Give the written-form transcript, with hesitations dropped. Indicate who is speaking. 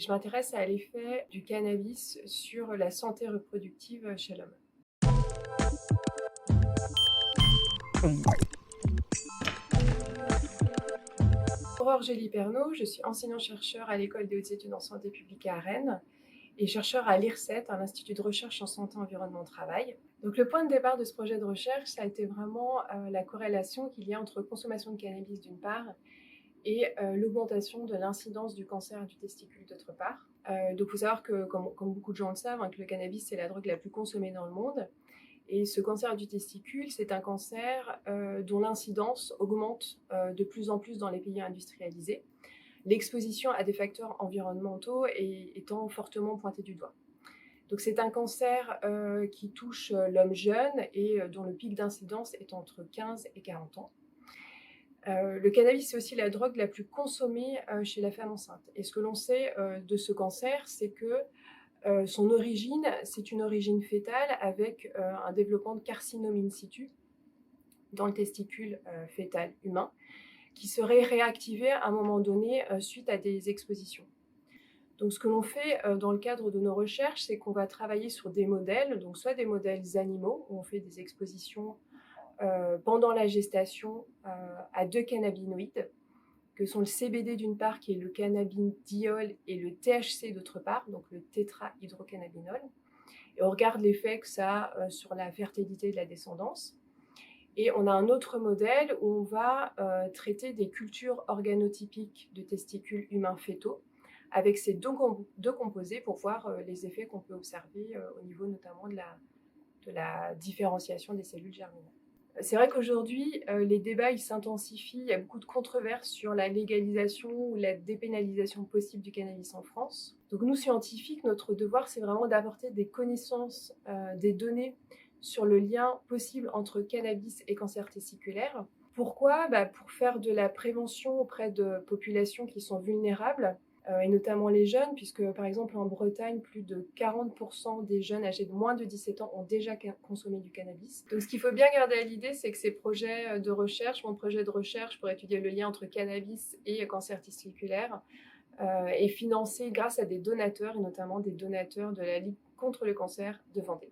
Speaker 1: Je m'intéresse à l'effet du cannabis sur la santé reproductive chez l'homme. Aurore Gély-Pernaut, je suis enseignant-chercheur à l'École des hautes études en santé publique à Rennes et chercheur à l'IRSET, à l'Institut de recherche en santé, environnement, travail. Donc le point de départ de ce projet de recherche, ça a été vraiment la corrélation qu'il y a entre consommation de cannabis d'une part et l'augmentation de l'incidence du cancer du testicule d'autre part. Donc il faut savoir que, comme beaucoup de gens le savent, que le cannabis c'est la drogue la plus consommée dans le monde. Et ce cancer du testicule, c'est un cancer dont l'incidence augmente de plus en plus dans les pays industrialisés, l'exposition à des facteurs environnementaux étant fortement pointée du doigt. Donc c'est un cancer qui touche l'homme jeune et dont le pic d'incidence est entre 15 et 40 ans. Le cannabis, c'est aussi la drogue la plus consommée chez la femme enceinte. Et ce que l'on sait de ce cancer, c'est que son origine, c'est une origine fétale avec un développement de carcinome in situ dans le testicule fœtal humain qui serait réactivé à un moment donné suite à des expositions. Donc ce que l'on fait dans le cadre de nos recherches, c'est qu'on va travailler sur des modèles, donc soit des modèles animaux, où on fait des expositions pendant la gestation à deux cannabinoïdes, que sont le CBD d'une part, qui est le cannabidiol, et le THC d'autre part, donc le tétrahydrocannabinol. Et on regarde l'effet que ça a sur la fertilité de la descendance. Et on a un autre modèle où on va traiter des cultures organotypiques de testicules humains fœtaux, avec ces deux composés pour voir les effets qu'on peut observer au niveau notamment de la différenciation des cellules germinales. C'est vrai qu'aujourd'hui, les débats s'intensifient. Il y a beaucoup de controverses sur la légalisation ou la dépénalisation possible du cannabis en France. Donc nous, scientifiques, notre devoir, c'est vraiment d'apporter des connaissances, des données sur le lien possible entre cannabis et cancer testiculaire. Pourquoi ? Pour faire de la prévention auprès de populations qui sont vulnérables, et notamment les jeunes, puisque par exemple en Bretagne, plus de 40% des jeunes âgés de moins de 17 ans ont déjà consommé du cannabis. Donc ce qu'il faut bien garder à l'idée, c'est que ces projets de recherche, mon projet de recherche pour étudier le lien entre cannabis et cancer testiculaire, est financé grâce à des donateurs, et notamment des donateurs de la Ligue contre le cancer de Vendée.